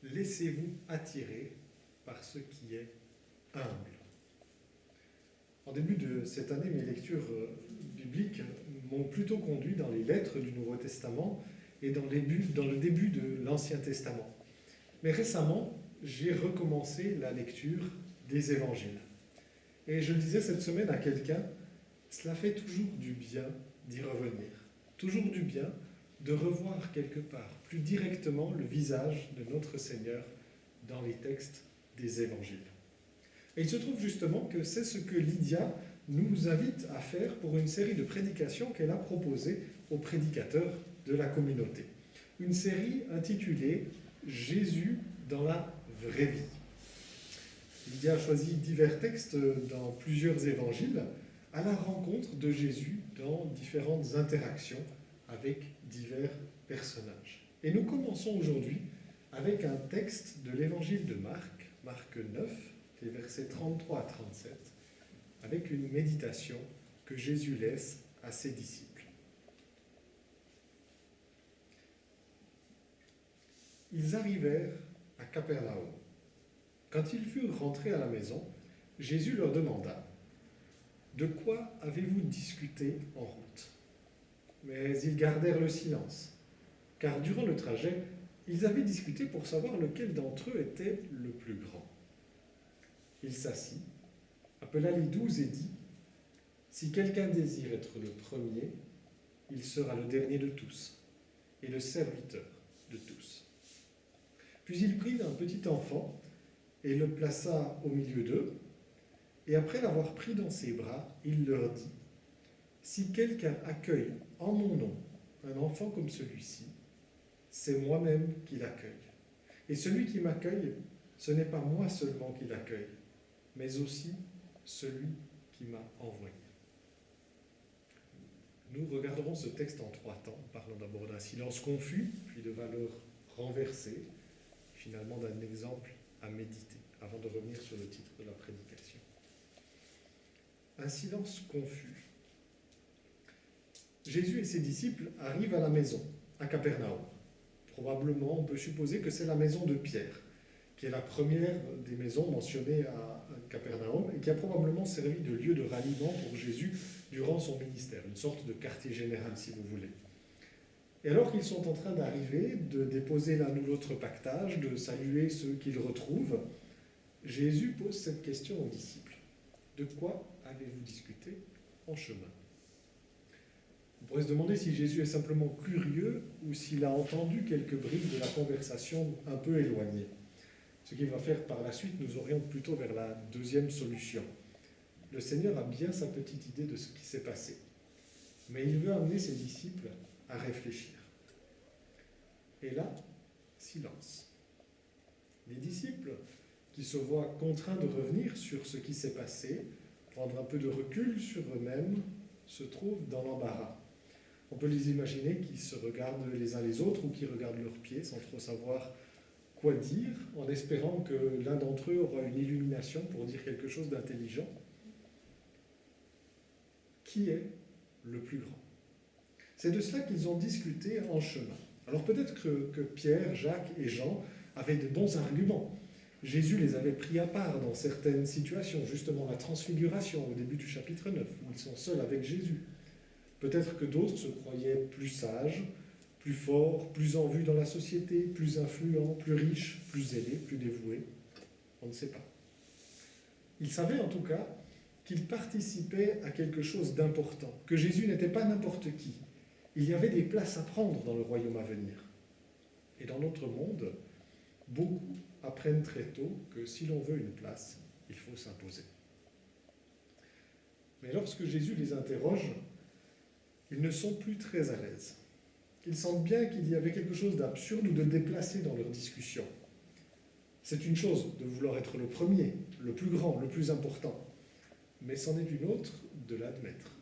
laissez-vous attirer par ce qui est humble. En début de cette année, mes lectures bibliques m'ont plutôt conduit dans les lettres du Nouveau Testament et dans le début de l'Ancien Testament. Mais récemment, j'ai recommencé la lecture des évangiles. Et je le disais cette semaine à quelqu'un, cela fait toujours du bien d'y revenir. Toujours du bien de revoir quelque part plus directement le visage de notre Seigneur dans les textes des évangiles. Et il se trouve justement que c'est ce que Lydia nous invite à faire pour une série de prédications qu'elle a proposées aux prédicateurs de la communauté. Une série intitulée « Jésus dans la vraie vie ». Lydia a choisi divers textes dans plusieurs évangiles à la rencontre de Jésus dans différentes interactions avec divers personnages. Et nous commençons aujourd'hui avec un texte de l'évangile de Marc, Marc 9, les versets 33 à 37, avec une méditation que Jésus laisse à ses disciples. Ils arrivèrent à Capernaum. Quand ils furent rentrés à la maison, Jésus leur demanda « De quoi avez-vous discuté en route ?» Mais ils gardèrent le silence, car durant le trajet, ils avaient discuté pour savoir lequel d'entre eux était le plus grand. Il s'assit, appela les 12 et dit « Si quelqu'un désire être le premier, il sera le dernier de tous et le serviteur de tous. » Puis il prit un petit enfant et le plaça au milieu d'eux, et après l'avoir pris dans ses bras, il leur dit « Si quelqu'un accueille en mon nom un enfant comme celui-ci, c'est moi-même qui l'accueille. Et celui qui m'accueille, ce n'est pas moi seulement qui l'accueille, mais aussi celui qui m'a envoyé. » Nous regarderons ce texte en 3 temps, parlant d'abord d'un silence confus, puis de valeurs renversées, finalement d'un exemple à méditer, avant de revenir sur le titre de la prédication. Un silence confus. Jésus et ses disciples arrivent à la maison, à Capernaum. Probablement, on peut supposer que c'est la maison de Pierre, qui est la première des maisons mentionnées à Capernaum et qui a probablement servi de lieu de ralliement pour Jésus durant son ministère, une sorte de quartier général si vous voulez. Et alors qu'ils sont en train d'arriver, de déposer l'un ou l'autre pactage, de saluer ceux qu'ils retrouvent, Jésus pose cette question aux disciples. De quoi avez-vous discuté en chemin ? On pourrait se demander si Jésus est simplement curieux ou s'il a entendu quelques bribes de la conversation un peu éloignée. Ce qui va faire par la suite nous oriente plutôt vers la deuxième solution. Le Seigneur a bien sa petite idée de ce qui s'est passé, mais il veut amener ses disciples à réfléchir. Et là, silence. Les disciples, qui se voient contraints de revenir sur ce qui s'est passé, prendre un peu de recul sur eux-mêmes, se trouvent dans l'embarras. On peut les imaginer qui se regardent les uns les autres ou qui regardent leurs pieds sans trop savoir quoi dire, en espérant que l'un d'entre eux aura une illumination pour dire quelque chose d'intelligent. Qui est le plus grand ? C'est de cela qu'ils ont discuté en chemin. Alors peut-être que Pierre, Jacques et Jean avaient de bons arguments. Jésus les avait pris à part dans certaines situations, justement la transfiguration au début du chapitre 9, où ils sont seuls avec Jésus. Peut-être que d'autres se croyaient plus sages, plus forts, plus en vue dans la société, plus influents, plus riches, plus zélés, plus dévoués. On ne sait pas. Ils savaient en tout cas qu'ils participaient à quelque chose d'important, que Jésus n'était pas n'importe qui. Il y avait des places à prendre dans le royaume à venir. Et dans notre monde, beaucoup apprennent très tôt que si l'on veut une place, il faut s'imposer. Mais lorsque Jésus les interroge, ils ne sont plus très à l'aise. Ils sentent bien qu'il y avait quelque chose d'absurde ou de déplacé dans leur discussion. C'est une chose de vouloir être le premier, le plus grand, le plus important, mais c'en est une autre de l'admettre.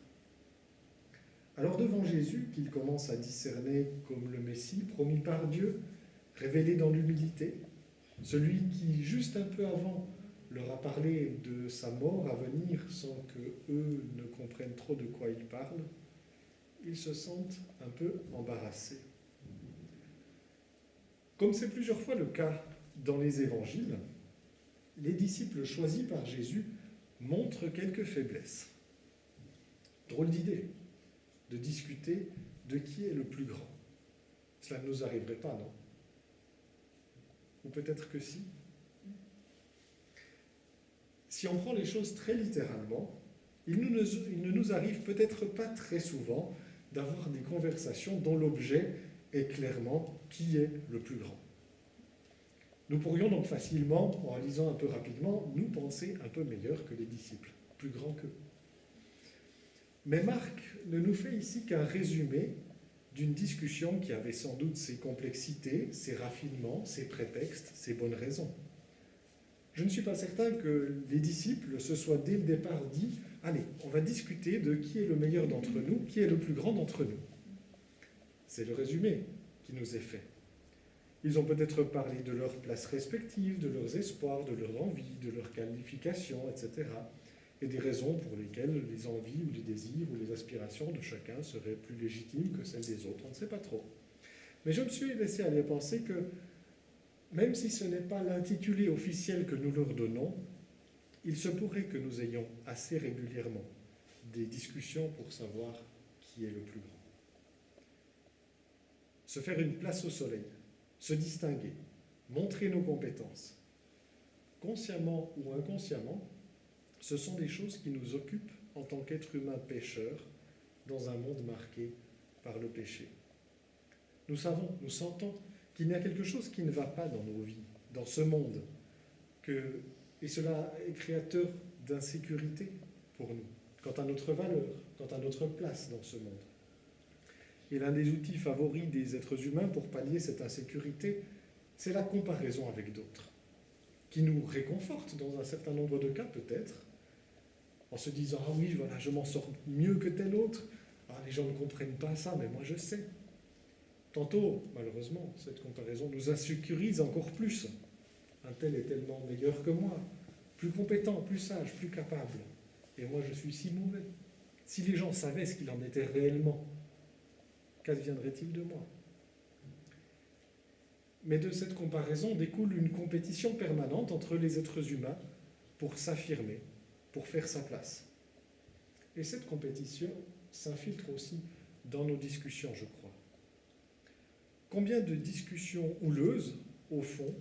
Alors devant Jésus, qu'ils commencent à discerner comme le Messie promis par Dieu, révélé dans l'humilité, celui qui, juste un peu avant, leur a parlé de sa mort à venir sans qu'eux ne comprennent trop de quoi il parle, ils se sentent un peu embarrassés. Comme c'est plusieurs fois le cas dans les évangiles, les disciples choisis par Jésus montrent quelques faiblesses. Drôle d'idée de discuter de qui est le plus grand. Cela ne nous arriverait pas, non? Ou peut-être que si. Si on prend les choses très littéralement, il ne nous arrive peut-être pas très souvent d'avoir des conversations dont l'objet est clairement qui est le plus grand. Nous pourrions donc facilement, en lisant un peu rapidement, nous penser un peu meilleurs que les disciples, plus grands qu'eux. Mais Marc ne nous fait ici qu'un résumé d'une discussion qui avait sans doute ses complexités, ses raffinements, ses prétextes, ses bonnes raisons. Je ne suis pas certain que les disciples se soient dès le départ dit « Allez, on va discuter de qui est le meilleur d'entre nous, qui est le plus grand d'entre nous. » C'est le résumé qui nous est fait. Ils ont peut-être parlé de leurs places respectives, de leurs espoirs, de leurs envies, de leurs qualifications, etc. Et des raisons pour lesquelles les envies ou les désirs ou les aspirations de chacun seraient plus légitimes que celles des autres. On ne sait pas trop. Mais je me suis laissé aller penser que, même si ce n'est pas l'intitulé officiel que nous leur donnons, il se pourrait que nous ayons assez régulièrement des discussions pour savoir qui est le plus grand. Se faire une place au soleil, se distinguer, montrer nos compétences, consciemment ou inconsciemment, ce sont des choses qui nous occupent en tant qu'êtres humains pécheurs dans un monde marqué par le péché. Nous savons, nous sentons qu'il y a quelque chose qui ne va pas dans nos vies, dans ce monde, et cela est créateur d'insécurité pour nous, quant à notre valeur, quant à notre place dans ce monde. Et l'un des outils favoris des êtres humains pour pallier cette insécurité, c'est la comparaison avec d'autres, qui nous réconforte dans un certain nombre de cas peut-être, en se disant « Ah oui, voilà, je m'en sors mieux que tel autre. Ah, les gens ne comprennent pas ça, mais moi je sais. » Tantôt, malheureusement, cette comparaison nous insécurise encore plus. Un tel est tellement meilleur que moi, plus compétent, plus sage, plus capable. Et moi je suis si mauvais. Si les gens savaient ce qu'il en était réellement, qu'adviendrait-il de moi? Mais de cette comparaison découle une compétition permanente entre les êtres humains pour s'affirmer, pour faire sa place. Et cette compétition s'infiltre aussi dans nos discussions, je crois. Combien de discussions houleuses, au fond,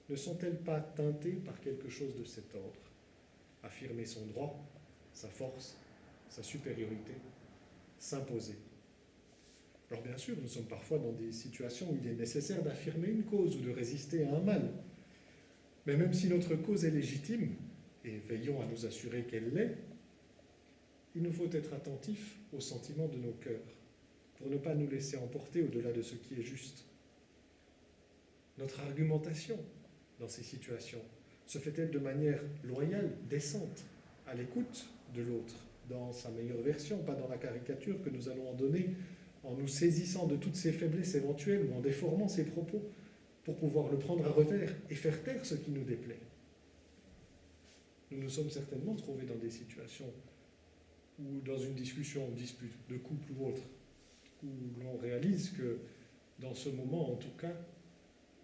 ne sont-elles pas teintées par quelque chose de cet ordre? Affirmer son droit, sa force, sa supériorité, s'imposer. Alors bien sûr, nous sommes parfois dans des situations où il est nécessaire d'affirmer une cause ou de résister à un mal. Mais même si notre cause est légitime, et veillons à nous assurer qu'elle l'est, il nous faut être attentifs aux sentiments de nos cœurs, pour ne pas nous laisser emporter au-delà de ce qui est juste. Notre argumentation dans ces situations se fait-elle de manière loyale, décente, à l'écoute de l'autre, dans sa meilleure version, pas dans la caricature que nous allons en donner, en nous saisissant de toutes ses faiblesses éventuelles ou en déformant ses propos pour pouvoir le prendre à revers et faire taire ce qui nous déplaît. Nous nous sommes certainement trouvés dans des situations ou dans une discussion, dispute de couple ou autre, où l'on réalise que dans ce moment, en tout cas,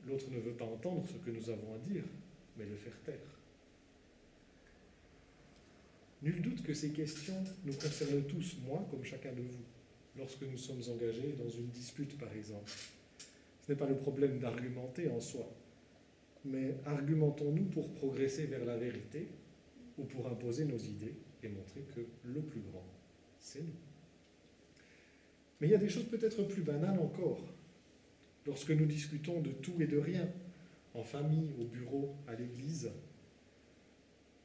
l'autre ne veut pas entendre ce que nous avons à dire, mais le faire taire. Nul doute que ces questions nous concernent tous, moi comme chacun de vous, lorsque nous sommes engagés dans une dispute, par exemple. Ce n'est pas le problème d'argumenter en soi, mais argumentons-nous pour progresser vers la vérité ou pour imposer nos idées et montrer que le plus grand, c'est nous. Mais il y a des choses peut-être plus banales encore. Lorsque nous discutons de tout et de rien, en famille, au bureau, à l'église,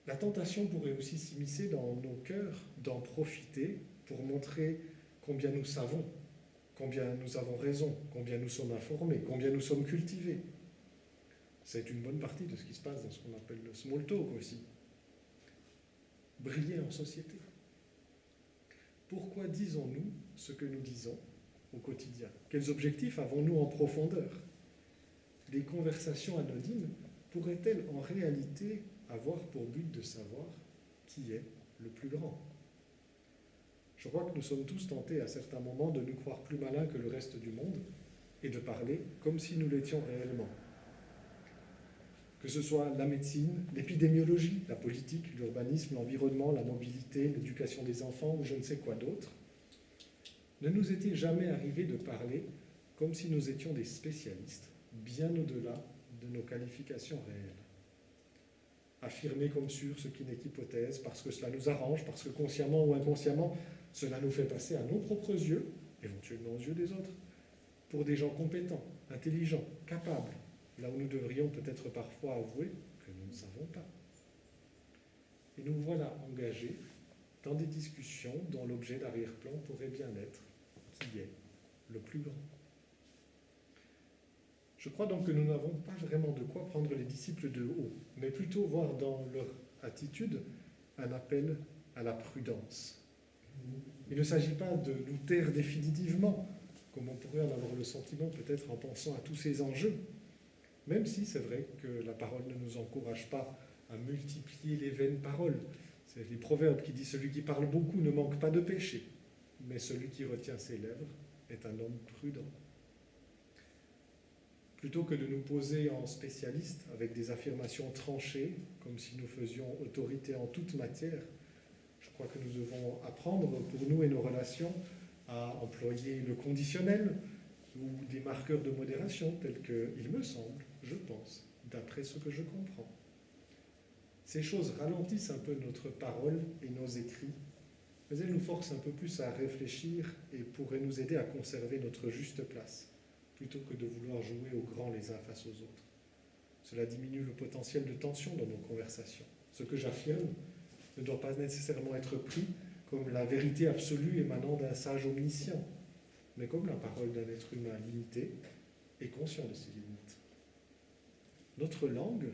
la tentation pourrait aussi s'immiscer dans nos cœurs d'en profiter pour montrer combien nous savons, combien nous avons raison, combien nous sommes informés, combien nous sommes cultivés. C'est une bonne partie de ce qui se passe dans ce qu'on appelle le small talk aussi. Briller en société. Pourquoi disons-nous ce que nous disons au quotidien? Quels objectifs avons-nous en profondeur? Les conversations anonymes pourraient-elles en réalité avoir pour but de savoir qui est le plus grand? Je crois que nous sommes tous tentés à certains moments de nous croire plus malins que le reste du monde et de parler comme si nous l'étions réellement. que ce soit la médecine, l'épidémiologie, la politique, l'urbanisme, l'environnement, la mobilité, l'éducation des enfants ou je ne sais quoi d'autre, ne nous était jamais arrivé de parler comme si nous étions des spécialistes, bien au-delà de nos qualifications réelles. Affirmer comme sûr ce qui n'est qu'hypothèse, parce que cela nous arrange, parce que consciemment ou inconsciemment, cela nous fait passer à nos propres yeux, éventuellement aux yeux des autres, pour des gens compétents, intelligents, capables, là où nous devrions peut-être parfois avouer que nous ne savons pas. Et nous voilà engagés dans des discussions dont l'objet d'arrière-plan pourrait bien être qui est le plus grand. Je crois donc que nous n'avons pas vraiment de quoi prendre les disciples de haut, mais plutôt voir dans leur attitude un appel à la prudence. Il ne s'agit pas de nous taire définitivement, comme on pourrait en avoir le sentiment peut-être en pensant à tous ces enjeux, même si c'est vrai que la parole ne nous encourage pas à multiplier les vaines paroles. C'est les proverbes qui disent « Celui qui parle beaucoup ne manque pas de péché, mais celui qui retient ses lèvres est un homme prudent. » Plutôt que de nous poser en spécialistes avec des affirmations tranchées, comme si nous faisions autorité en toute matière, je crois que nous devons apprendre pour nous et nos relations à employer le conditionnel ou des marqueurs de modération tels que, il me semble, je pense, d'après ce que je comprends. Ces choses ralentissent un peu notre parole et nos écrits, mais elles nous forcent un peu plus à réfléchir et pourraient nous aider à conserver notre juste place, plutôt que de vouloir jouer aux grands les uns face aux autres. Cela diminue le potentiel de tension dans nos conversations. Ce que j'affirme ne doit pas nécessairement être pris comme la vérité absolue émanant d'un sage omniscient, mais comme la parole d'un être humain limité et conscient de ses limites. Notre langue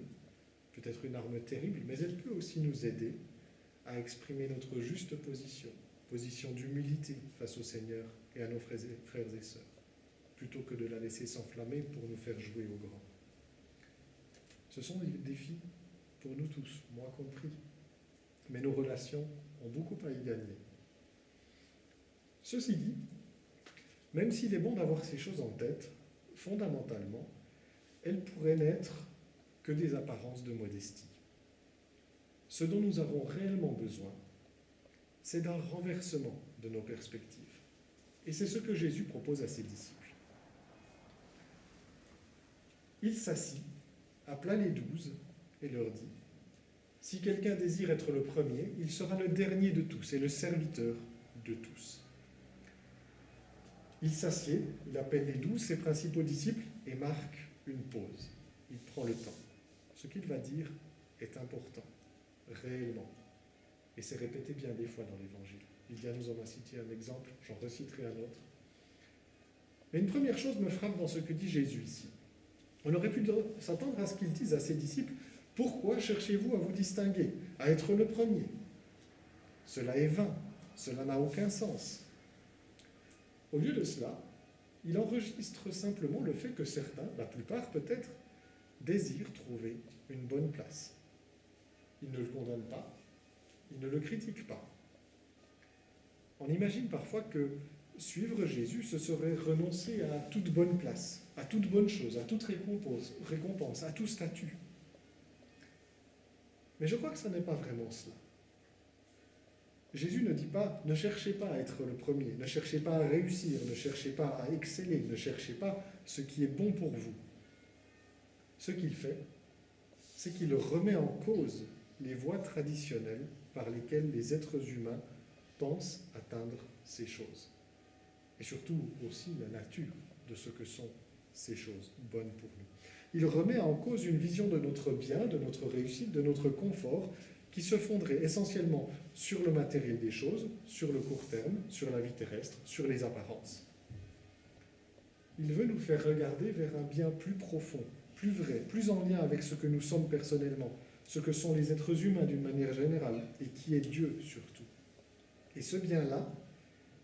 peut être une arme terrible, mais elle peut aussi nous aider à exprimer notre juste position d'humilité face au Seigneur et à nos frères et sœurs, plutôt que de la laisser s'enflammer pour nous faire jouer au grand. Ce sont des défis pour nous tous, moi compris, mais nos relations ont beaucoup à y gagner. Ceci dit, même s'il est bon d'avoir ces choses en tête, fondamentalement, elles pourraient n'être que des apparences de modestie. Ce dont nous avons réellement besoin, c'est d'un renversement de nos perspectives. Et c'est ce que Jésus propose à ses disciples. Il s'assit, appela les 12 et leur dit « Si quelqu'un désire être le premier, il sera le dernier de tous et le serviteur de tous. » Il s'assied, il appelle les 12, ses principaux disciples, et marque une pause. Il prend le temps. Ce qu'il va dire est important, réellement. Et c'est répété bien des fois dans l'Évangile. Lydia nous en a cité un exemple, j'en reciterai un autre. Mais une première chose me frappe dans ce que dit Jésus ici. On aurait pu s'attendre à ce qu'il dise à ses disciples « Pourquoi cherchez-vous à vous distinguer, à être le premier ?» Cela est vain, cela n'a aucun sens. Au lieu de cela, il enregistre simplement le fait que certains, la plupart peut-être, désirent trouver une bonne place. Il ne le condamne pas, il ne le critique pas. On imagine parfois que suivre Jésus, ce serait renoncer à toute bonne place, à toute bonne chose, à toute récompense, à tout statut. Mais je crois que ce n'est pas vraiment cela. Jésus ne dit pas « ne cherchez pas à être le premier, ne cherchez pas à réussir, ne cherchez pas à exceller, ne cherchez pas ce qui est bon pour vous ». Ce qu'il fait, c'est qu'il remet en cause les voies traditionnelles par lesquelles les êtres humains pensent atteindre ces choses. Et surtout aussi la nature de ce que sont ces choses bonnes pour nous. Il remet en cause une vision de notre bien, de notre réussite, de notre confort, qui se fonderait essentiellement sur le matériel des choses, sur le court terme, sur la vie terrestre, sur les apparences. Il veut nous faire regarder vers un bien plus profond, plus vrai, plus en lien avec ce que nous sommes personnellement, ce que sont les êtres humains d'une manière générale, et qui est Dieu surtout. Et ce bien-là,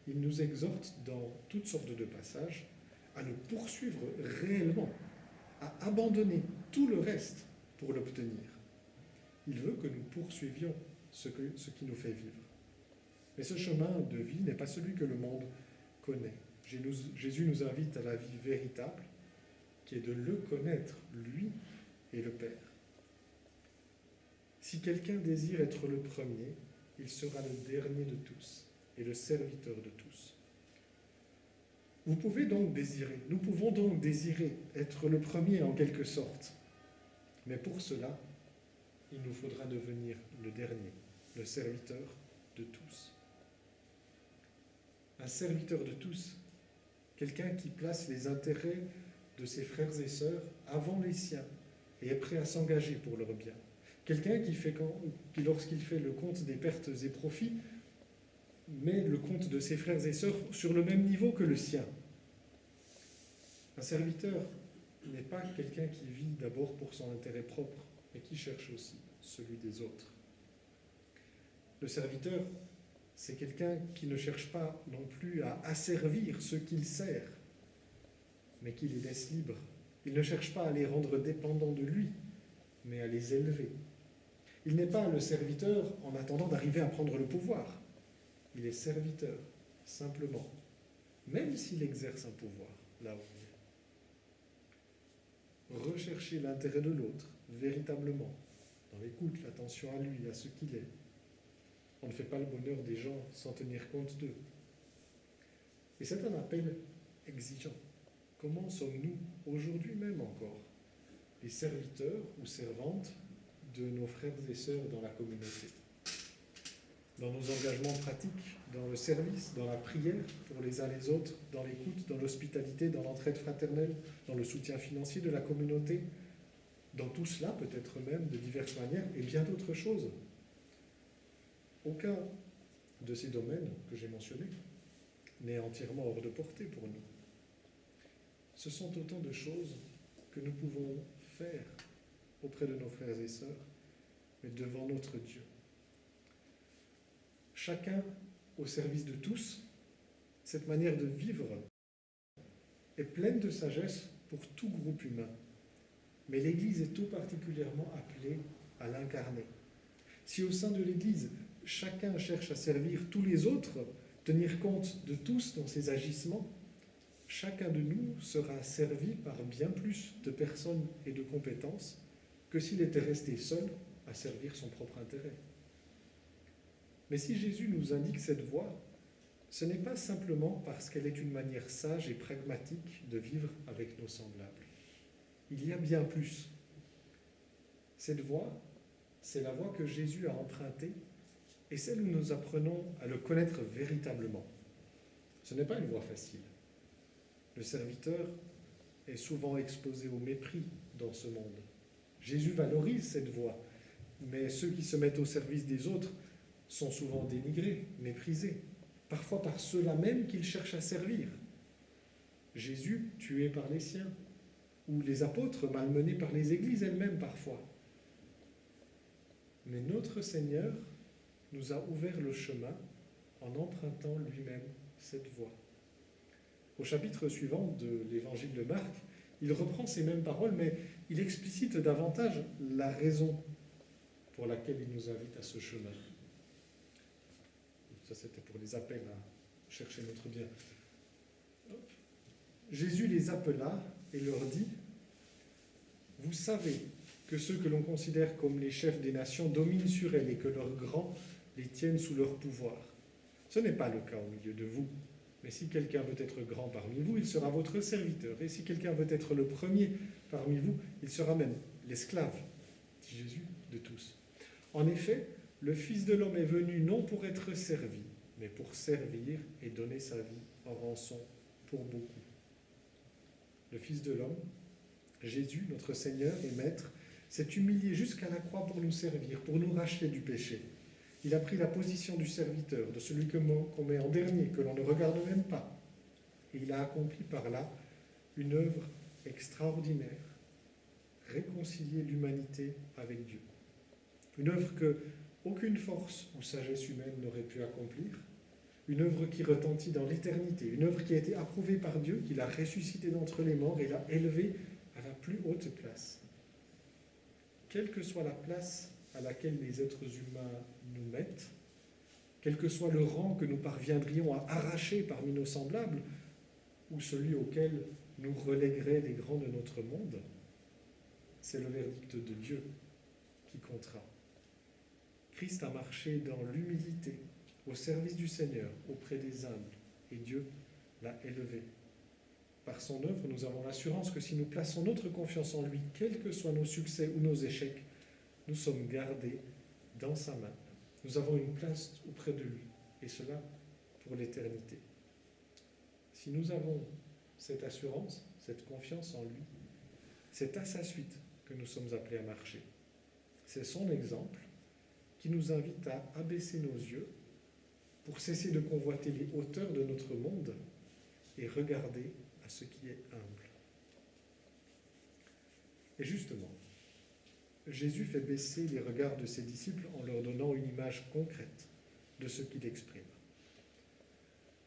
il nous exhorte dans toutes sortes de passages à nous poursuivre réellement, à abandonner tout le reste pour l'obtenir. Il veut que nous poursuivions ce qui nous fait vivre. Mais ce chemin de vie n'est pas celui que le monde connaît. Jésus nous invite à la vie véritable, qui est de le connaître, lui et le Père. Si quelqu'un désire être le premier, il sera le dernier de tous et le serviteur de tous. Vous pouvez donc désirer, nous pouvons donc désirer être le premier en quelque sorte. Mais pour cela, il nous faudra devenir le dernier, le serviteur de tous. Un serviteur de tous, quelqu'un qui place les intérêts de ses frères et sœurs avant les siens et est prêt à s'engager pour leur bien. Quelqu'un qui, lorsqu'il fait le compte des pertes et profits, met le compte de ses frères et sœurs sur le même niveau que le sien. Un serviteur n'est pas quelqu'un qui vit d'abord pour son intérêt propre, mais qui cherche aussi celui des autres. Le serviteur, c'est quelqu'un qui ne cherche pas non plus à asservir ceux qu'il sert, mais qui les laisse libres. Il ne cherche pas à les rendre dépendants de lui, mais à les élever. Il n'est pas le serviteur en attendant d'arriver à prendre le pouvoir. Il est serviteur, simplement, même s'il exerce un pouvoir, là où il est. Rechercher l'intérêt de l'autre, véritablement, dans l'écoute, l'attention à lui, à ce qu'il est. On ne fait pas le bonheur des gens sans tenir compte d'eux. Et c'est un appel exigeant. Comment sommes-nous, aujourd'hui même encore, les serviteurs ou servantes de nos frères et sœurs dans la communauté? Dans nos engagements pratiques, dans le service, dans la prière pour les uns les autres, dans l'écoute, dans l'hospitalité, dans l'entraide fraternelle, dans le soutien financier de la communauté, dans tout cela, peut-être même de diverses manières, et bien d'autres choses. Aucun de ces domaines que j'ai mentionnés n'est entièrement hors de portée pour nous. Ce sont autant de choses que nous pouvons faire auprès de nos frères et sœurs, mais devant notre Dieu. Chacun au service de tous, cette manière de vivre est pleine de sagesse pour tout groupe humain. Mais l'Église est tout particulièrement appelée à l'incarner. Si au sein de l'Église, chacun cherche à servir tous les autres, tenir compte de tous dans ses agissements, chacun de nous sera servi par bien plus de personnes et de compétences que s'il était resté seul à servir son propre intérêt. Mais si Jésus nous indique cette voie, ce n'est pas simplement parce qu'elle est une manière sage et pragmatique de vivre avec nos semblables. Il y a bien plus. Cette voie, c'est la voie que Jésus a empruntée et celle où nous apprenons à le connaître véritablement. Ce n'est pas une voie facile. Le serviteur est souvent exposé au mépris dans ce monde. Jésus valorise cette voie, mais ceux qui se mettent au service des autres sont souvent dénigrés, méprisés, parfois par ceux-là même qu'il cherche à servir. Jésus tué par les siens, ou les apôtres malmenés par les églises elles-mêmes parfois. Mais notre Seigneur nous a ouvert le chemin en empruntant lui-même cette voie. Au chapitre suivant de l'évangile de Marc, il reprend ces mêmes paroles, mais il explicite davantage la raison pour laquelle il nous invite à ce chemin. Ça, c'était pour les appels à chercher notre bien. Jésus les appela et leur dit « Vous savez que ceux que l'on considère comme les chefs des nations dominent sur elles et que leurs grands les tiennent sous leur pouvoir. Ce n'est pas le cas au milieu de vous. Mais si quelqu'un veut être grand parmi vous, il sera votre serviteur. Et si quelqu'un veut être le premier parmi vous, il sera même l'esclave, dit Jésus, de tous. En effet, le Fils de l'homme est venu non pour être servi, mais pour servir et donner sa vie en rançon pour beaucoup. Le Fils de l'homme, Jésus, notre Seigneur et Maître, s'est humilié jusqu'à la croix pour nous servir, pour nous racheter du péché. Il a pris la position du serviteur, de celui qu'on met en dernier, que l'on ne regarde même pas. Et il a accompli par là une œuvre extraordinaire, réconcilier l'humanité avec Dieu. Une œuvre que aucune force ou sagesse humaine n'aurait pu accomplir, une œuvre qui retentit dans l'éternité, une œuvre qui a été approuvée par Dieu, qu'il a ressuscité d'entre les morts et l'a élevée à la plus haute place. Quelle que soit la place à laquelle les êtres humains nous mettent, quel que soit le rang que nous parviendrions à arracher parmi nos semblables, ou celui auquel nous relègueraient les grands de notre monde, c'est le verdict de Dieu qui comptera. Christ a marché dans l'humilité, au service du Seigneur, auprès des humbles, et Dieu l'a élevé. Par son œuvre, nous avons l'assurance que si nous plaçons notre confiance en lui, quels que soient nos succès ou nos échecs, nous sommes gardés dans sa main. Nous avons une place auprès de lui, et cela pour l'éternité. Si nous avons cette assurance, cette confiance en lui, c'est à sa suite que nous sommes appelés à marcher. C'est son exemple qui nous invite à abaisser nos yeux pour cesser de convoiter les hauteurs de notre monde et regarder à ce qui est humble. Et justement, Jésus fait baisser les regards de ses disciples en leur donnant une image concrète de ce qu'il exprime.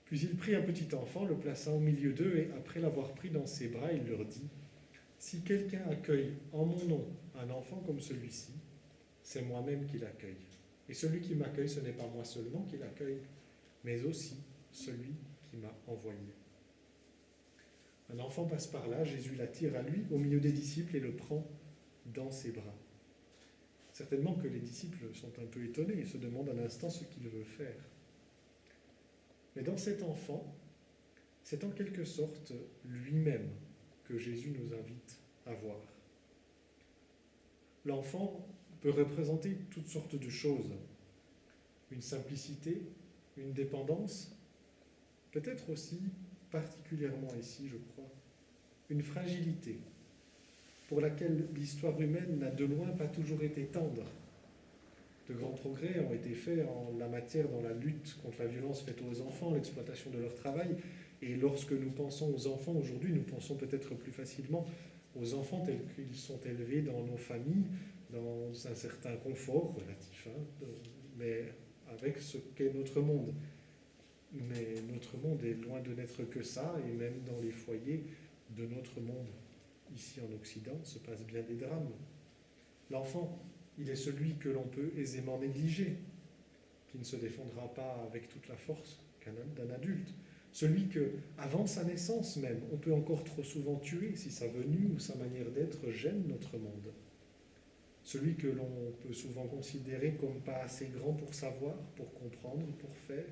Puis il prit un petit enfant, le plaça au milieu d'eux et après l'avoir pris dans ses bras, il leur dit : « Si quelqu'un accueille en mon nom un enfant comme celui-ci, c'est moi-même qui l'accueille. Et celui qui m'accueille, ce n'est pas moi seulement qui l'accueille, mais aussi celui qui m'a envoyé. » Un enfant passe par là, Jésus l'attire à lui, au milieu des disciples, et le prend dans ses bras. Certainement que les disciples sont un peu étonnés et se demandent un instant ce qu'il veut faire. Mais dans cet enfant, c'est en quelque sorte lui-même que Jésus nous invite à voir. L'enfant peut représenter toutes sortes de choses. Une simplicité, une dépendance, peut-être aussi, particulièrement ici, je crois, une fragilité pour laquelle l'histoire humaine n'a de loin pas toujours été tendre. De grands progrès ont été faits en la matière dans la lutte contre la violence faite aux enfants, l'exploitation de leur travail. Et lorsque nous pensons aux enfants aujourd'hui, nous pensons peut-être plus facilement aux enfants tels qu'ils sont élevés dans nos familles, dans un certain confort relatif, mais avec ce qu'est notre monde. Mais notre monde est loin de n'être que ça, et même dans les foyers de notre monde, ici en Occident, se passent bien des drames. L'enfant, il est celui que l'on peut aisément négliger, qui ne se défendra pas avec toute la force d'un adulte. Celui que, avant sa naissance même, on peut encore trop souvent tuer si sa venue ou sa manière d'être gêne notre monde. Celui que l'on peut souvent considérer comme pas assez grand pour savoir, pour comprendre, pour faire.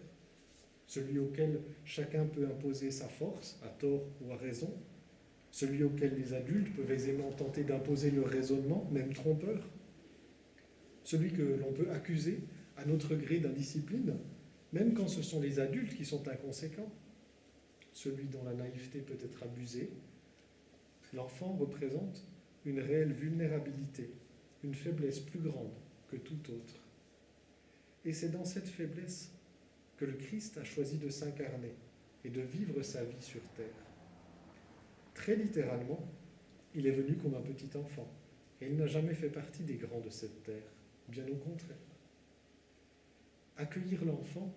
Celui auquel chacun peut imposer sa force, à tort ou à raison. Celui auquel les adultes peuvent aisément tenter d'imposer leur raisonnement, même trompeur. Celui que l'on peut accuser à notre gré d'indiscipline, même quand ce sont les adultes qui sont inconséquents. Celui dont la naïveté peut être abusée. L'enfant représente une réelle vulnérabilité, une faiblesse plus grande que toute autre. Et c'est dans cette faiblesse que le Christ a choisi de s'incarner et de vivre sa vie sur terre. Très littéralement, il est venu comme un petit enfant, et il n'a jamais fait partie des grands de cette terre, bien au contraire. Accueillir l'enfant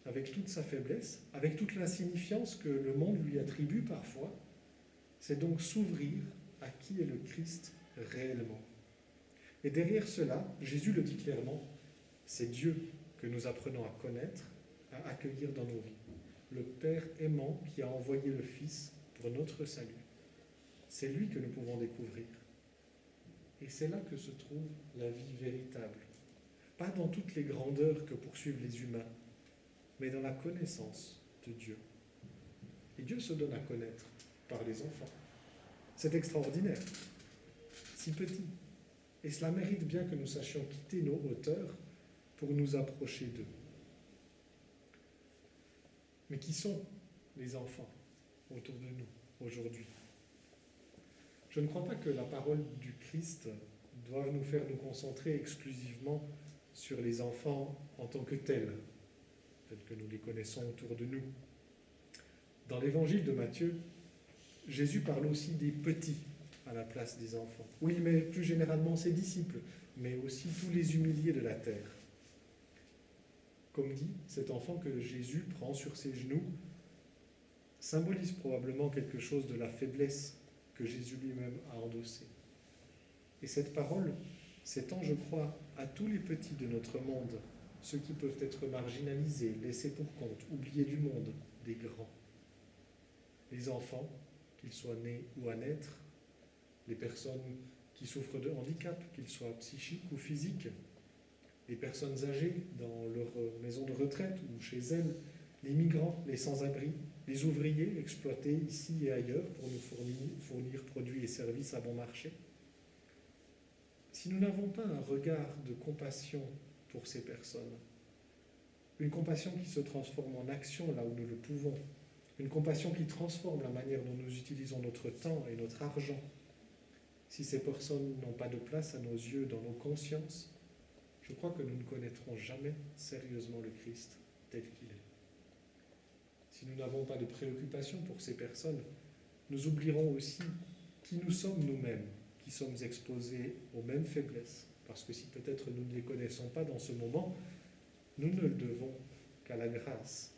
avec toute sa faiblesse, avec toute l'insignifiance que le monde lui attribue parfois, c'est donc s'ouvrir à qui est le Christ réellement. Et derrière cela, Jésus le dit clairement, c'est Dieu que nous apprenons à connaître, à accueillir dans nos vies. Le Père aimant qui a envoyé le Fils pour notre salut. C'est lui que nous pouvons découvrir. Et c'est là que se trouve la vie véritable. Pas dans toutes les grandeurs que poursuivent les humains, mais dans la connaissance de Dieu. Et Dieu se donne à connaître par les enfants. C'est extraordinaire, si petit. Et cela mérite bien que nous sachions quitter nos hauteurs pour nous approcher d'eux. Mais qui sont les enfants autour de nous aujourd'hui? Je ne crois pas que la parole du Christ doive nous faire nous concentrer exclusivement sur les enfants en tant que tels que nous les connaissons autour de nous. Dans l'évangile de Matthieu, Jésus parle aussi des petits à la place des enfants. Oui, mais plus généralement ses disciples, mais aussi tous les humiliés de la terre. Comme dit, cet enfant que Jésus prend sur ses genoux symbolise probablement quelque chose de la faiblesse que Jésus lui-même a endossée. Et cette parole s'étend, je crois, à tous les petits de notre monde, ceux qui peuvent être marginalisés, laissés pour compte, oubliés du monde, des grands. Les enfants, qu'ils soient nés ou à naître, les personnes qui souffrent de handicap, qu'ils soient psychiques ou physiques, les personnes âgées dans leur maison de retraite ou chez elles, les migrants, les sans-abri, les ouvriers exploités ici et ailleurs pour nous fournir produits et services à bon marché. Si nous n'avons pas un regard de compassion pour ces personnes, une compassion qui se transforme en action là où nous le pouvons, une compassion qui transforme la manière dont nous utilisons notre temps et notre argent, si ces personnes n'ont pas de place à nos yeux, dans nos consciences, je crois que nous ne connaîtrons jamais sérieusement le Christ tel qu'il est. Si nous n'avons pas de préoccupation pour ces personnes, nous oublierons aussi qui nous sommes nous-mêmes, qui sommes exposés aux mêmes faiblesses, parce que si peut-être nous ne les connaissons pas dans ce moment, nous ne le devons qu'à la grâce.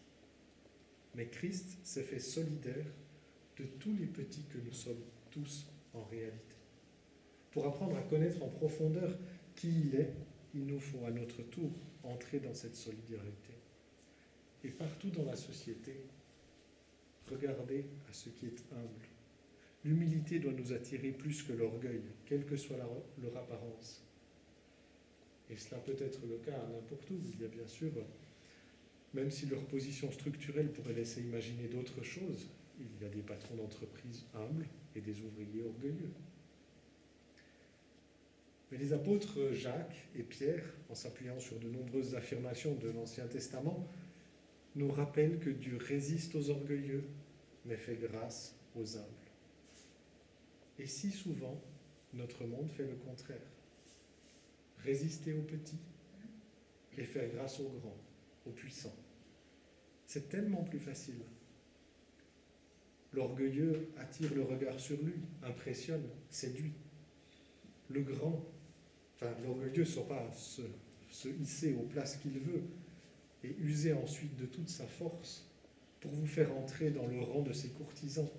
Mais Christ s'est fait solidaire de tous les petits que nous sommes tous en réalité. Pour apprendre à connaître en profondeur qui il est, il nous faut à notre tour entrer dans cette solidarité. Et partout dans la société, regardez à ce qui est humble. L'humilité doit nous attirer plus que l'orgueil, quelle que soit leur apparence. Et cela peut être le cas à n'importe où. Il y a bien sûr, même si leur position structurelle pourrait laisser imaginer d'autres choses, il y a des patrons d'entreprise humbles et des ouvriers orgueilleux. Mais les apôtres Jacques et Pierre, en s'appuyant sur de nombreuses affirmations de l'Ancien Testament, nous rappellent que Dieu résiste aux orgueilleux, mais fait grâce aux humbles. Et si souvent, notre monde fait le contraire. Résister aux petits et faire grâce aux grands, aux puissants. C'est tellement plus facile. L'orgueilleux attire le regard sur lui, impressionne, séduit. Le grand, l'orgueilleux saura se hisser aux places qu'il veut et user ensuite de toute sa force pour vous faire entrer dans le rang de ses courtisans.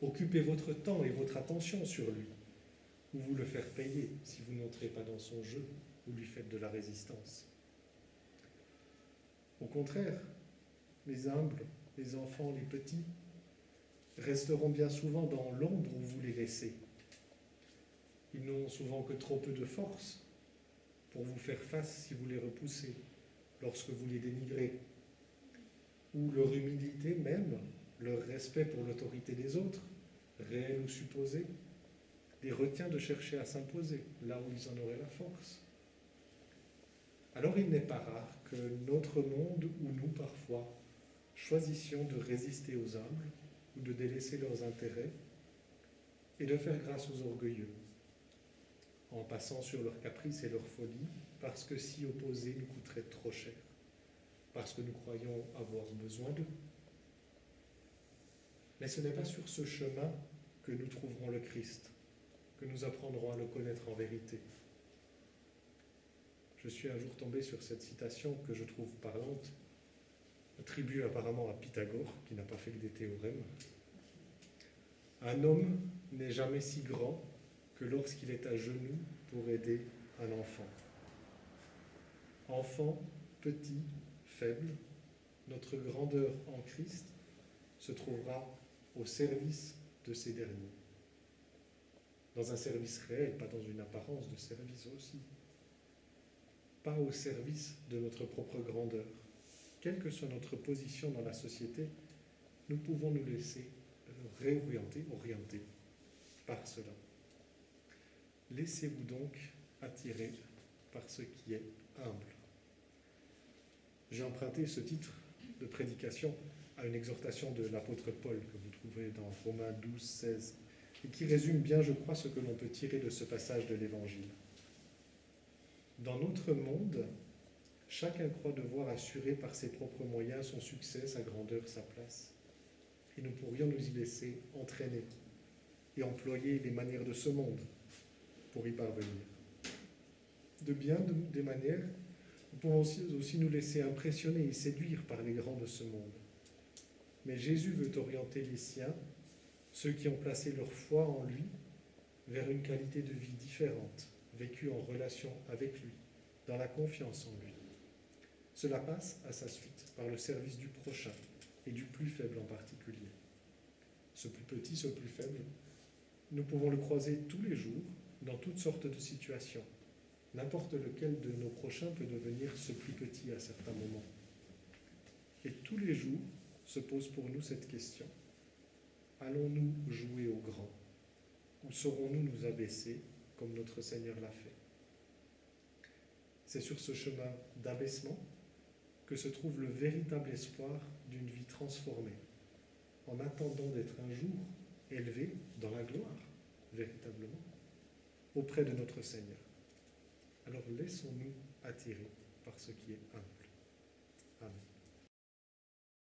Occupez votre temps et votre attention sur lui, ou vous le faire payer si vous n'entrez pas dans son jeu ou lui faites de la résistance. Au contraire, les humbles, les enfants, les petits, resteront bien souvent dans l'ombre où vous les laissez. Ils n'ont souvent que trop peu de force pour vous faire face si vous les repoussez, lorsque vous les dénigrez. Ou leur humilité même, leur respect pour l'autorité des autres, réel ou supposé, les retient de chercher à s'imposer là où ils en auraient la force. Alors il n'est pas rare que notre monde ou nous parfois choisissions de résister aux humbles ou de délaisser leurs intérêts et de faire grâce aux orgueilleux, en passant sur leurs caprices et leurs folies, parce que s'y opposer nous coûterait trop cher, parce que nous croyons avoir besoin d'eux. Mais ce n'est pas sur ce chemin que nous trouverons le Christ, que nous apprendrons à le connaître en vérité. Je suis un jour tombé sur cette citation que je trouve parlante, attribuée apparemment à Pythagore, qui n'a pas fait que des théorèmes. Un homme n'est jamais si grand que lorsqu'il est à genoux pour aider un enfant. Enfant, petit, faible, notre grandeur en Christ se trouvera au service de ces derniers. Dans un service réel, pas dans une apparence de service aussi. Pas au service de notre propre grandeur. Quelle que soit notre position dans la société, nous pouvons nous laisser orienter par cela. Laissez-vous donc attirer par ce qui est humble. J'ai emprunté ce titre de prédication à une exhortation de l'apôtre Paul que vous trouvez dans Romains 12, 16 et qui résume bien, je crois, ce que l'on peut tirer de ce passage de l'Évangile. Dans notre monde, chacun croit devoir assurer par ses propres moyens son succès, sa grandeur, sa place. Et nous pourrions nous y laisser entraîner et employer les manières de ce monde pour y parvenir. De bien des manières, nous pouvons aussi nous laisser impressionner et séduire par les grands de ce monde. Mais Jésus veut orienter les siens, ceux qui ont placé leur foi en lui, vers une qualité de vie différente, vécue en relation avec lui, dans la confiance en lui. Cela passe, à sa suite, par le service du prochain et du plus faible en particulier. Ce plus petit, ce plus faible, nous pouvons le croiser tous les jours, dans toutes sortes de situations. N'importe lequel de nos prochains peut devenir ce plus petit à certains moments. Et tous les jours se pose pour nous cette question. Allons-nous jouer au grand ou saurons-nous nous abaisser comme notre Seigneur l'a fait? C'est sur ce chemin d'abaissement que se trouve le véritable espoir d'une vie transformée, en attendant d'être un jour élevé dans la gloire, véritablement, auprès de notre Seigneur. Alors laissons-nous attirer par ce qui est un.